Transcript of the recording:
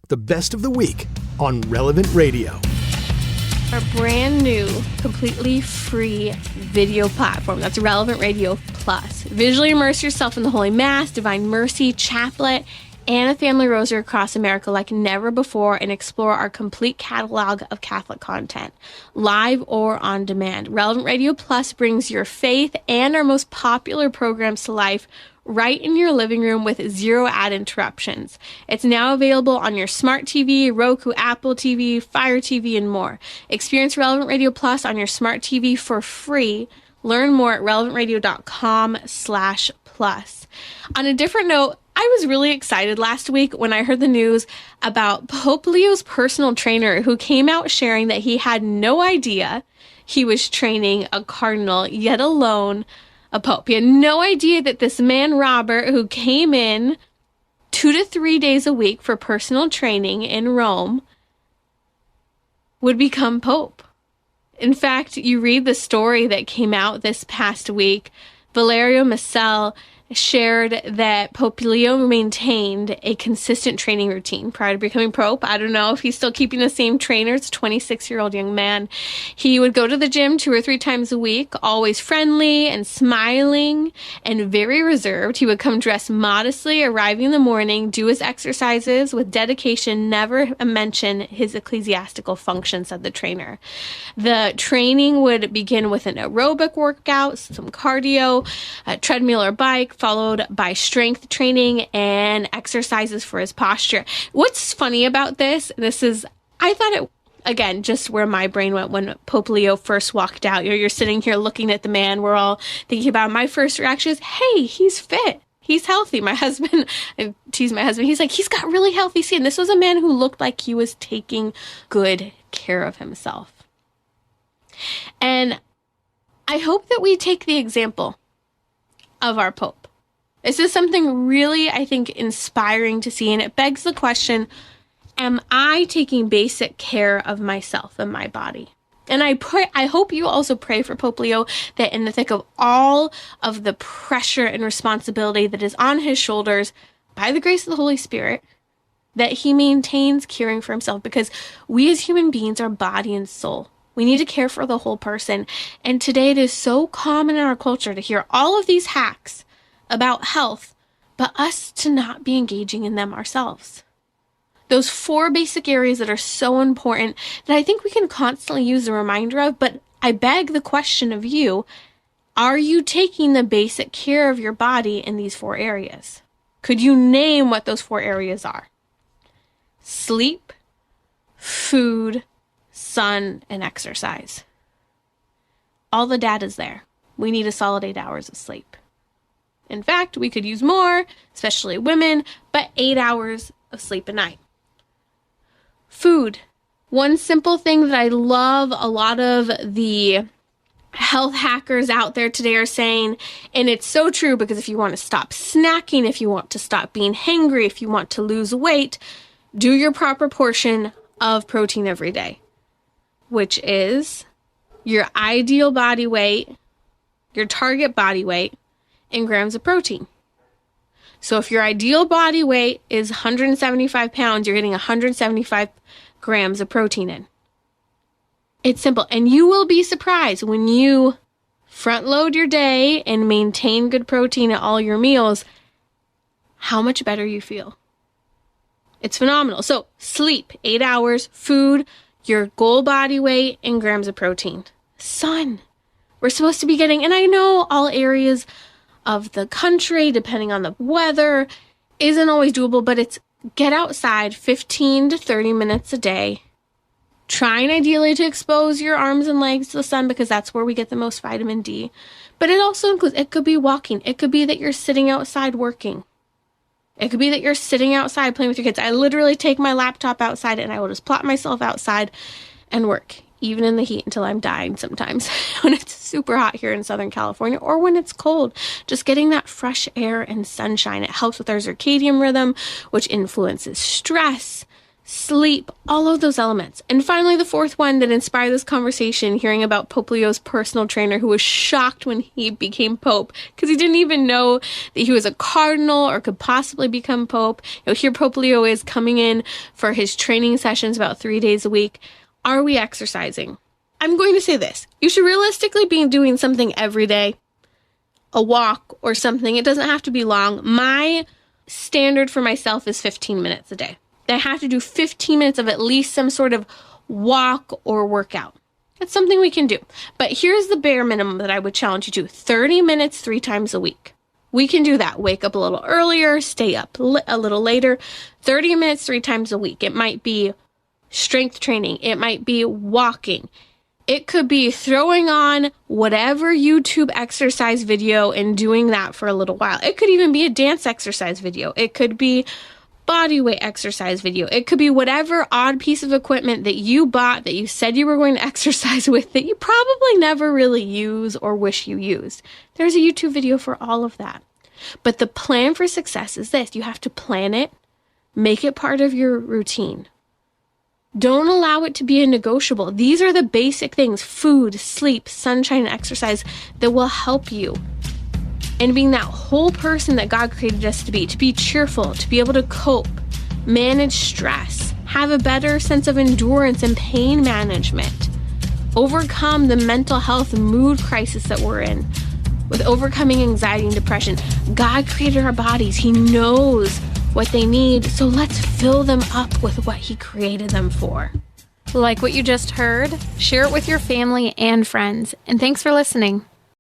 the best of the week on Relevant Radio. Our brand new, completely free video platform. That's Relevant Radio Plus. Visually immerse yourself in the Holy Mass, Divine Mercy, Chaplet, and a family rosary across America like never before, and explore our complete catalog of Catholic content, live or on demand. Relevant Radio Plus brings your faith and our most popular programs to life right in your living room with zero ad interruptions. It's now available on your smart TV, Roku, Apple TV, Fire TV, and more. Experience Relevant Radio Plus on your smart TV for free. Learn more at relevantradio.com/plus. On a different note, I was really excited last week when I heard the news about Pope Leo's personal trainer, who came out sharing that he had no idea he was training a cardinal, yet alone a pope. He had no idea that this man, Robert, who came in 2 to 3 days a week for personal training in Rome, would become pope. In fact, you read the story that came out this past week. Valerio Massel shared that Pope Leo maintained a consistent training routine prior to becoming Pope. I don't know if he's still keeping the same trainer. It's a 26-year-old young man. He would go to the gym 2 or 3 times a week, always friendly and smiling and very reserved. He would come dressed modestly, arriving in the morning, do his exercises with dedication, never mention his ecclesiastical function, said the trainer. The training would begin with an aerobic workout, some cardio, a treadmill or bike, followed by strength training and exercises for his posture. What's funny about this is, I thought it, again, just where my brain went when Pope Leo first walked out. You're sitting here looking at the man. We're all thinking about, my first reaction is, hey, he's fit. He's healthy. My husband, I tease my husband, he's like, he's got really healthy skin. This was a man who looked like he was taking good care of himself. And I hope that we take the example of our Pope. This is something really, I think, inspiring to see, and it begs the question, am I taking basic care of myself and my body? And I hope you also pray for Pope Leo that in the thick of all of the pressure and responsibility that is on his shoulders, by the grace of the Holy Spirit, that he maintains caring for himself, because we as human beings are body and soul. We need to care for the whole person. And today it is so common in our culture to hear all of these hacks about health, but us to not be engaging in them ourselves. Those 4 basic areas that are so important that I think we can constantly use a reminder of, but I beg the question of you, are you taking the basic care of your body in these 4 areas? Could you name what those 4 areas are? Sleep, food, sun, and exercise. All the data's there. We need a solid 8 hours of sleep. In fact, we could use more, especially women, but 8 hours of sleep a night. Food. One simple thing that I love a lot of the health hackers out there today are saying, and it's so true, because if you want to stop snacking, if you want to stop being hangry, if you want to lose weight, do your proper portion of protein every day, which is your ideal body weight, your target body weight, in grams of protein. So if your ideal body weight is 175 pounds, you're getting 175 grams of protein in. It's simple. And you will be surprised when you front load your day and maintain good protein at all your meals, how much better you feel. It's phenomenal. So sleep, 8 hours, food, your goal body weight in grams of protein. Sun. We're supposed to be getting, and I know all areas of the country, depending on the weather, isn't always doable, but it's get outside 15 to 30 minutes a day. Trying ideally to expose your arms and legs to the sun, because that's where we get the most vitamin D. But it also includes, it could be walking. It could be that you're sitting outside working. It could be that you're sitting outside playing with your kids. I literally take my laptop outside and I will just plop myself outside and work, even in the heat, until I'm dying sometimes when it's super hot here in Southern California, or when it's cold. Just getting that fresh air and sunshine. It helps with our circadian rhythm, which influences stress, sleep, all of those elements. And finally, the fourth one that inspired this conversation, hearing about Pope Leo's personal trainer who was shocked when he became Pope because he didn't even know that he was a cardinal or could possibly become Pope. Here Pope Leo is coming in for his training sessions about 3 days a week. Are we exercising? I'm going to say this. You should realistically be doing something every day, a walk or something. It doesn't have to be long. My standard for myself is 15 minutes a day. I have to do 15 minutes of at least some sort of walk or workout. That's something we can do. But here's the bare minimum that I would challenge you to. 30 minutes 3 times a week. We can do that. Wake up a little earlier, stay up a little later. 30 minutes 3 times a week. It might be strength training. It might be walking. It could be throwing on whatever YouTube exercise video and doing that for a little while. It could even be a dance exercise video. It could be body weight exercise video. It could be whatever odd piece of equipment that you bought that you said you were going to exercise with that you probably never really use or wish you used. There's a YouTube video for all of that. But the plan for success is this. You have to plan it, make it part of your routine. Don't allow it to be a negotiable. These are the basic things, food, sleep, sunshine, and exercise, that will help you and being that whole person that God created us to be cheerful, to be able to cope, manage stress, have a better sense of endurance and pain management, overcome the mental health and mood crisis that we're in, with overcoming anxiety and depression. God created our bodies. He knows what they need, so let's fill them up with what He created them for. Like what you just heard? Share it with your family and friends. And thanks for listening.